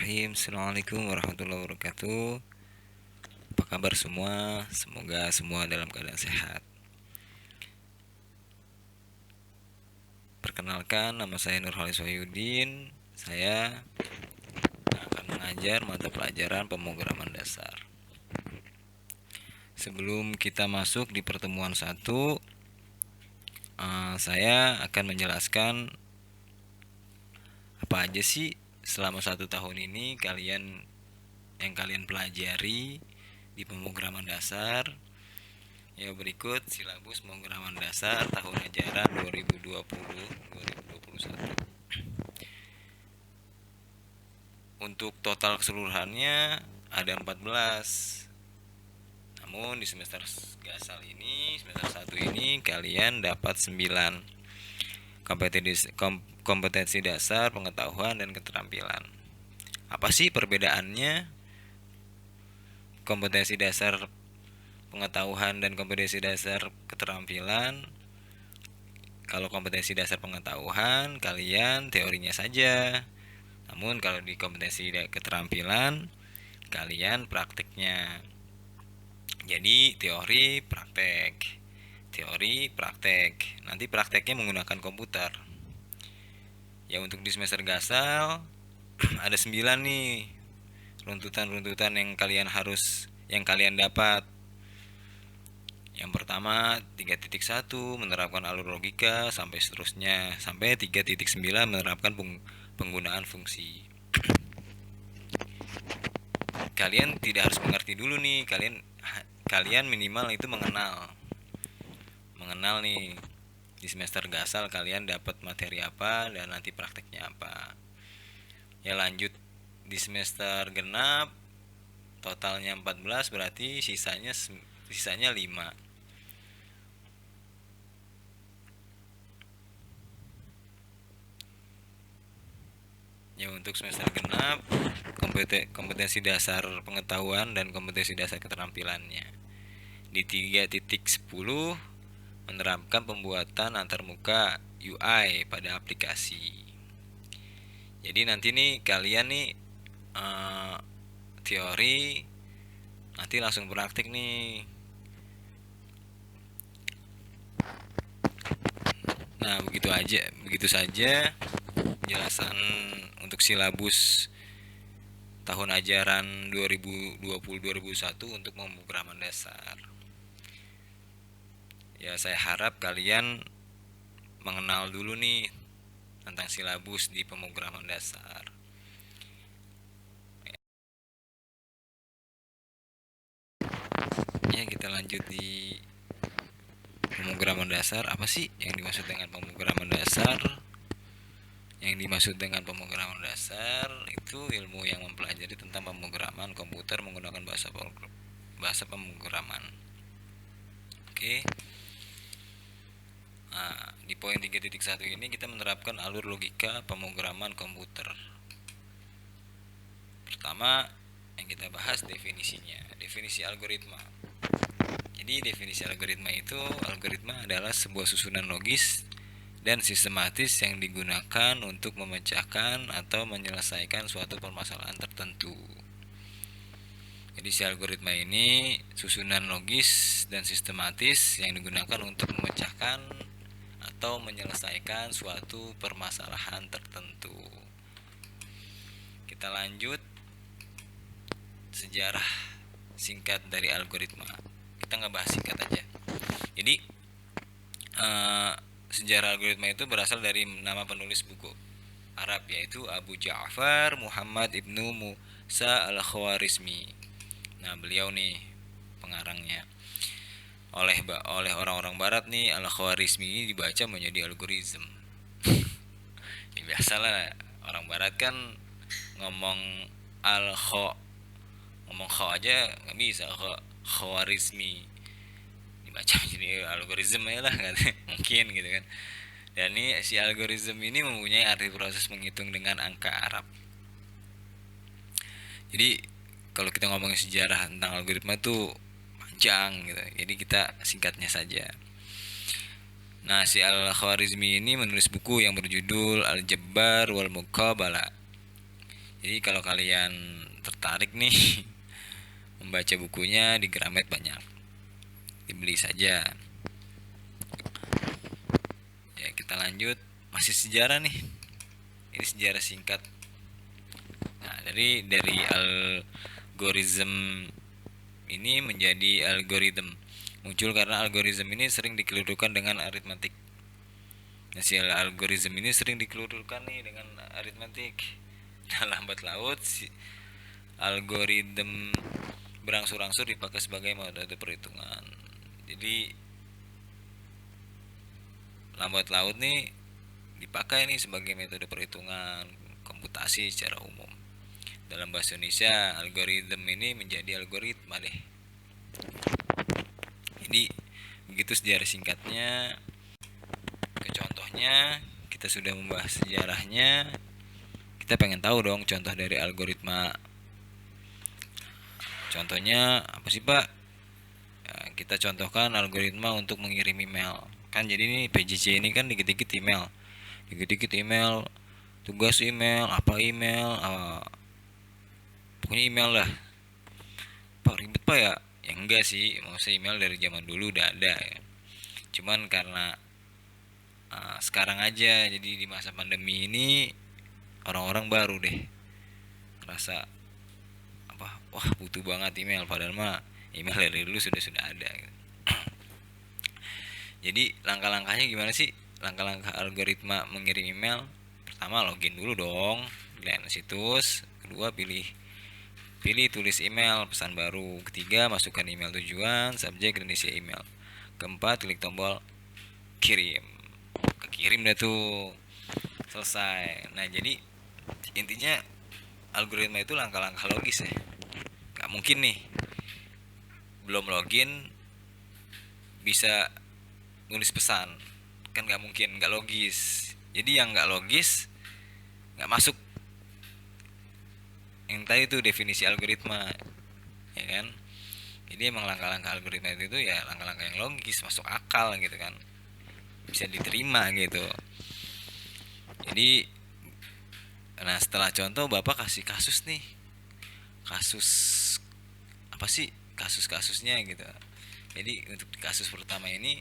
Bismillahirrahmanirrahim. Assalamualaikum warahmatullahi wabarakatuh. Apa kabar semua? Semoga semua dalam keadaan sehat. Perkenalkan, nama saya Nurhalis Wahyudin. Saya akan mengajar mata pelajaran pemrograman dasar. Sebelum kita masuk di pertemuan 1, saya akan menjelaskan apa aja sih selama 1 tahun ini yang kalian pelajari di pemrograman dasar. Ya, berikut silabus pemrograman dasar tahun ajaran 2020-2021. Untuk total keseluruhannya ada 14. Namun di semester gasal ini, semester 1 ini kalian dapat 9 kompetensi dasar, pengetahuan, dan keterampilan. Apa sih perbedaannya kompetensi dasar pengetahuan dan kompetensi dasar keterampilan? Kalau kompetensi dasar pengetahuan, kalian teorinya saja. Namun kalau di kompetensi keterampilan, kalian prakteknya. Jadi teori, praktek. Teori, praktek. Nanti prakteknya menggunakan komputer. Ya, untuk di semester gasal ada 9 nih runtutan-runtutan yang kalian dapat. Yang pertama 3.1 menerapkan alur logika sampai seterusnya, sampai 3.9 menerapkan penggunaan fungsi. Kalian tidak harus mengerti dulu nih, kalian minimal itu mengenal nih di semester gasal kalian dapat materi apa dan nanti prakteknya apa. Ya, lanjut di semester genap totalnya 14, berarti sisanya 5. Ya, untuk semester genap kompetensi dasar pengetahuan dan kompetensi dasar keterampilannya. Di 3.10 menerapkan pembuatan antarmuka UI pada aplikasi. Jadi nanti nih kalian nih teori, nanti langsung praktik nih. Nah, begitu saja penjelasan untuk silabus tahun ajaran 2020-2021 untuk pemrograman dasar. Ya, saya harap kalian mengenal dulu nih tentang silabus di pemrograman dasar. Ya, kita lanjut di pemrograman dasar. Apa sih yang dimaksud dengan pemrograman dasar? Yang dimaksud dengan pemrograman dasar itu ilmu yang mempelajari tentang pemrograman komputer menggunakan bahasa pemrograman. Oke. Nah, di poin 3.1 ini kita menerapkan alur logika pemrograman komputer. Pertama yang kita bahas definisinya, definisi algoritma. Jadi definisi algoritma adalah sebuah susunan logis dan sistematis yang digunakan untuk memecahkan atau menyelesaikan suatu permasalahan tertentu. Jadi si algoritma ini susunan logis dan sistematis yang digunakan untuk memecahkan atau menyelesaikan suatu permasalahan tertentu. Kita lanjut sejarah singkat dari algoritma. Kita nggak bahas singkat aja. Jadi sejarah algoritma itu berasal dari nama penulis buku Arab, yaitu Abu Ja'far Muhammad ibnu Musa al-Khwarizmi. Nah, beliau nih pengarangnya. Oleh orang-orang barat nih, al-Khwarizmi ini dibaca menjadi algoritma. Ya, biasalah orang barat kan ngomong ngomong kho aja nggak bisa, Khwarizmi dibaca jadi algoritma ya lah kan. Mungkin gitu kan. Dan ini si algoritma ini mempunyai arti proses menghitung dengan angka Arab. Jadi kalau kita ngomongin sejarah tentang algoritma tuh panjang gitu. Jadi kita singkatnya saja. Nah, si Al-Khwarizmi ini menulis buku yang berjudul Al-Jabbar wal Muqabalah. Jadi kalau kalian tertarik nih membaca bukunya di Gramet banyak, dibeli saja. Ya kita lanjut, masih sejarah nih. Ini sejarah singkat. Nah, dari algoritma ini menjadi algoritma muncul karena algoritma ini sering dikelurukan dengan aritmatik. Hasil algoritma ini sering dikelurukan nih dengan aritmatik. Nah, lambat laut si algoritma berangsur-angsur dipakai sebagai metode perhitungan. Jadi lambat laut nih dipakai nih sebagai metode perhitungan komputasi secara umum. Dalam bahasa Indonesia, algoritma ini menjadi algoritma deh. Jadi begitu sejarah singkatnya. Ke contohnya, kita sudah membahas sejarahnya. Kita pengen tahu dong contoh dari algoritma. Contohnya apa sih Pak? Ya, kita contohkan algoritma untuk mengirim email. Kan jadi ini PJJ ini kan dikit-dikit email. Dikit-dikit email, tugas email, apa email, pokoknya email lah. Pak ribet Pak ya? Ya enggak sih, maksudnya email dari zaman dulu udah ada ya. Cuman karena sekarang aja, jadi di masa pandemi ini orang-orang baru deh rasa apa, wah butuh banget email, padahal mah email dari dulu sudah ada gitu. Jadi langkah-langkahnya gimana sih? Langkah-langkah algoritma mengirim email: pertama login dulu dong di layanan situs, kedua pilih pilih tulis email pesan baru, ketiga masukkan email tujuan, subjek dan isi email, keempat klik tombol kirim. Kekirim dah tuh, selesai. Nah jadi intinya algoritma itu langkah-langkah logis ya. Gak mungkin nih belum login bisa nulis pesan, kan gak mungkin, gak logis. Jadi yang gak logis gak masuk yang tadi itu definisi algoritma, ya kan. Jadi emang langkah-langkah algoritma itu ya langkah-langkah yang logis, masuk akal gitu kan, bisa diterima gitu. Jadi nah setelah contoh bapak kasih kasus nih, kasus apa sih kasus-kasusnya gitu. Jadi untuk kasus pertama ini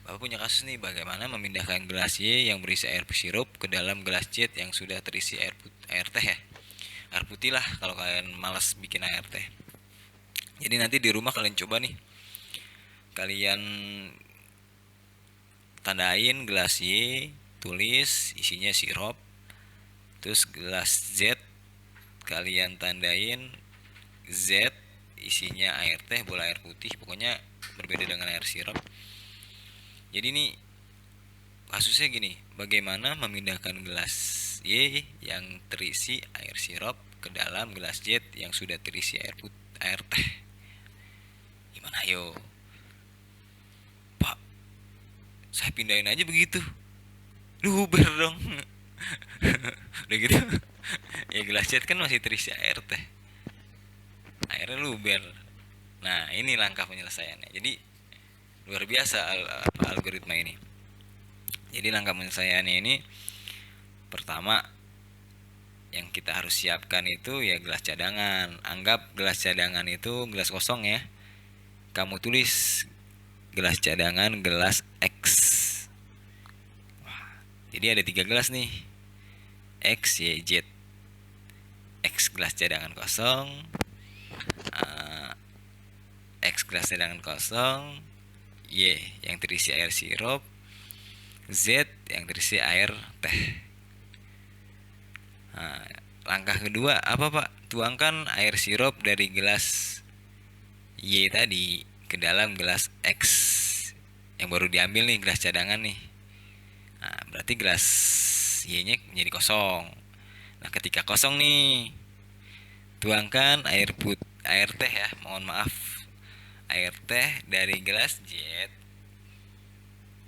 bapak punya kasus nih, bagaimana memindahkan gelas Y yang berisi air sirup ke dalam gelas Z yang sudah terisi air teh ya, air putih lah kalau kalian malas bikin air teh. Jadi nanti di rumah kalian coba nih, kalian tandain gelas Y, tulis isinya sirup. Terus gelas Z kalian tandain Z isinya air teh, bola air putih, pokoknya berbeda dengan air sirup. Jadi nih kasusnya gini, bagaimana memindahkan gelas Y yang terisi air sirup ke dalam gelas Z yang sudah terisi air teh. Gimana yo Pak, saya pindahin aja begitu, luber dong. Udah gitu ya gelas Z kan masih terisi air teh, airnya luber. Nah ini langkah penyelesaiannya. Jadi luar biasa algoritma ini. Jadi langkah penyelesaiannya ini, pertama yang kita harus siapkan itu ya gelas cadangan. Anggap gelas cadangan itu gelas kosong ya. Kamu tulis gelas cadangan gelas X. Wah, jadi ada 3 gelas nih, X, Y, Z. X gelas cadangan kosong, X gelas cadangan kosong, Y yang terisi air sirup, Z yang terisi air teh. Nah, langkah kedua apa Pak? Tuangkan air sirup dari gelas Y tadi ke dalam gelas X yang baru diambil nih, gelas cadangan nih. Nah, berarti gelas Y-nya menjadi kosong. Nah, ketika kosong nih, tuangkan air teh ya, mohon maaf, air teh dari gelas Z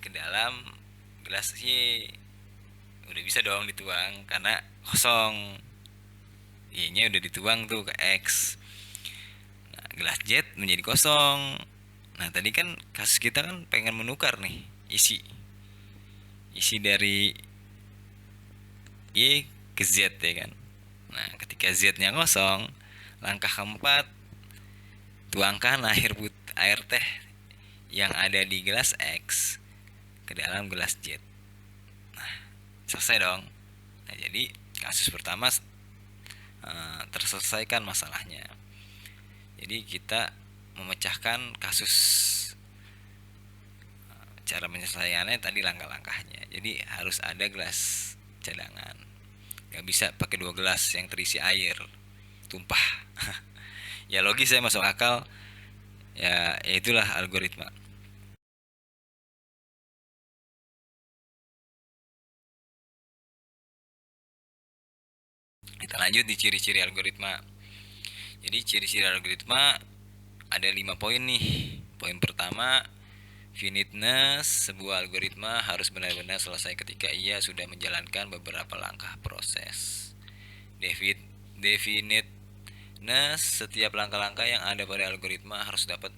ke dalam gelas Y. Udah bisa dong dituang karena kosong. Y-nya udah dituang tuh ke X. Nah, gelas Z menjadi kosong. Nah, tadi kan kasus kita kan pengen menukar nih isi dari Y ke Z ya kan. Nah, ketika Z-nya kosong, langkah keempat, tuangkan air teh yang ada di gelas X ke dalam gelas Z. Nah, selesai dong. Nah, jadi kasus pertama terselesaikan masalahnya. Jadi kita memecahkan kasus. Cara menyelesaikannya tadi langkah-langkahnya. Jadi harus ada gelas cadangan. Gak bisa pakai 2 gelas yang terisi air, tumpah. Ya logis, saya masuk akal. Ya itulah algoritma. Kita lanjut di ciri-ciri algoritma. Jadi ciri-ciri algoritma ada 5 poin nih. Poin pertama, finiteness. Sebuah algoritma harus benar-benar selesai ketika ia sudah menjalankan beberapa langkah proses. Definiteness, setiap langkah-langkah yang ada pada algoritma harus dapat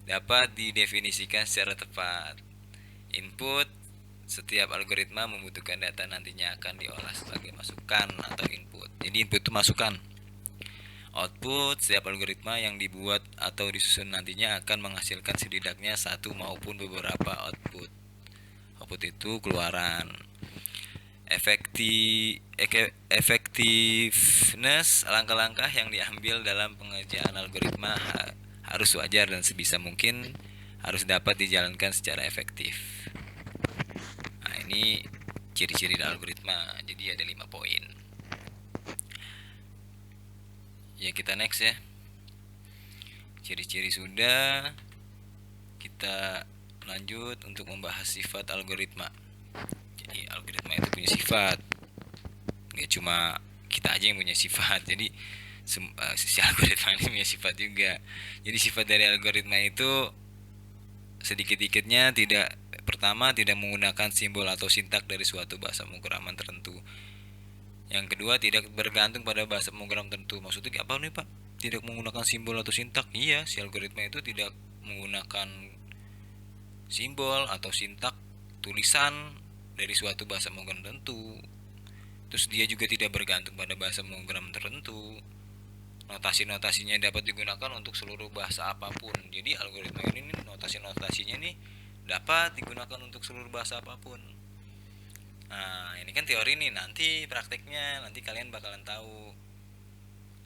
dapat didefinisikan secara tepat. Input, setiap algoritma membutuhkan data nantinya akan diolah sebagai masukan atau input. Jadi input itu masukan. Output, setiap algoritma yang dibuat atau disusun nantinya akan menghasilkan setidaknya satu maupun beberapa output. Output itu keluaran. Effectiveness, langkah-langkah yang diambil dalam pengerjaan algoritma harus wajar dan sebisa mungkin harus dapat dijalankan secara efektif. Nah, ini ciri-ciri algoritma. Jadi ada 5 poin. Ya, kita next ya. Ciri-ciri sudah. Kita lanjut untuk membahas sifat algoritma. Jadi algoritma itu punya sifat. Gak cuma kita aja yang punya sifat. Jadi si algoritma ini punya sifat juga. Jadi sifat dari algoritma itu sedikit-dikitnya pertama tidak menggunakan simbol atau sintak dari suatu bahasa pemrograman tertentu. Yang kedua, tidak bergantung pada bahasa pemrograman tertentu. Maksudnya apa nih Pak? Tidak menggunakan simbol atau sintak? Iya, si algoritma itu tidak menggunakan simbol atau sintak tulisan dari suatu bahasa pemrograman tertentu. Terus dia juga tidak bergantung pada bahasa pemrograman tertentu. Notasi-notasinya dapat digunakan untuk seluruh bahasa apapun. Jadi algoritma ini notasi-notasinya nih dapat digunakan untuk seluruh bahasa apapun. Nah, ini kan teori nih, nanti prakteknya nanti kalian bakalan tahu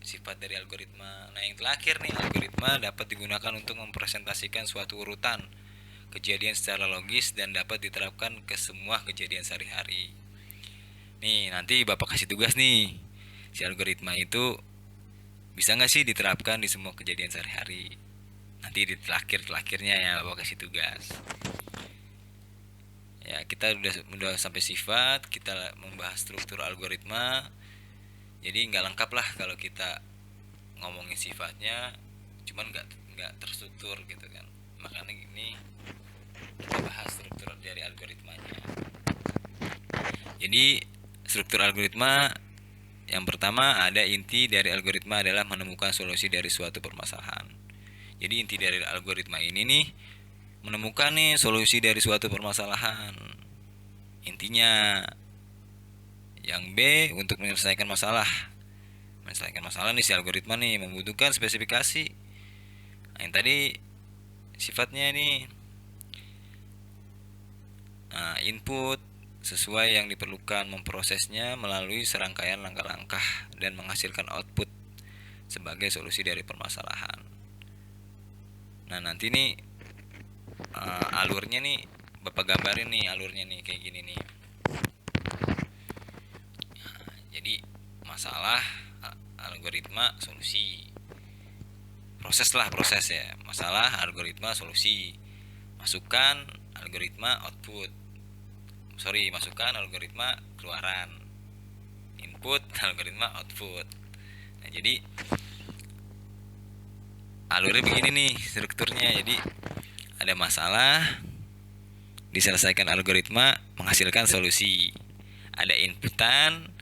sifat dari algoritma. Nah, yang terakhir nih, algoritma dapat digunakan untuk mempresentasikan suatu urutan kejadian secara logis dan dapat diterapkan ke semua kejadian sehari-hari. Nih, nanti Bapak kasih tugas nih. Si algoritma itu bisa nggak sih diterapkan di semua kejadian sehari-hari? Nanti di terakhirnya ya Bapak kasih tugas. Ya, kita udah sampai sifat, kita membahas struktur algoritma. Jadi nggak lengkap lah kalau kita ngomongin sifatnya, cuman nggak terstruktur gitu kan. Makanya ini kita bahas struktur dari algoritmanya. Jadi struktur algoritma yang pertama, ada inti dari algoritma adalah menemukan solusi dari suatu permasalahan. Jadi inti dari algoritma ini nih menemukan nih solusi dari suatu permasalahan. Intinya. Yang B, untuk menyelesaikan masalah. Menyelesaikan masalah nih si algoritma nih membutuhkan spesifikasi. Nah, yang tadi sifatnya nih input sesuai yang diperlukan, memprosesnya melalui serangkaian langkah-langkah dan menghasilkan output sebagai solusi dari permasalahan. Nah, nanti nih alurnya nih Bapak gambarin nih alurnya nih kayak gini nih. Nah, jadi masalah, algoritma, solusi. Proses ya. Masalah, algoritma, solusi. Masukan, algoritma, output. Masukan, algoritma, keluaran. Input, algoritma, output. Nah, jadi alurnya begini nih strukturnya. Jadi ada masalah, diselesaikan algoritma, menghasilkan solusi. Ada inputan,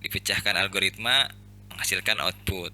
dipecahkan algoritma, menghasilkan output.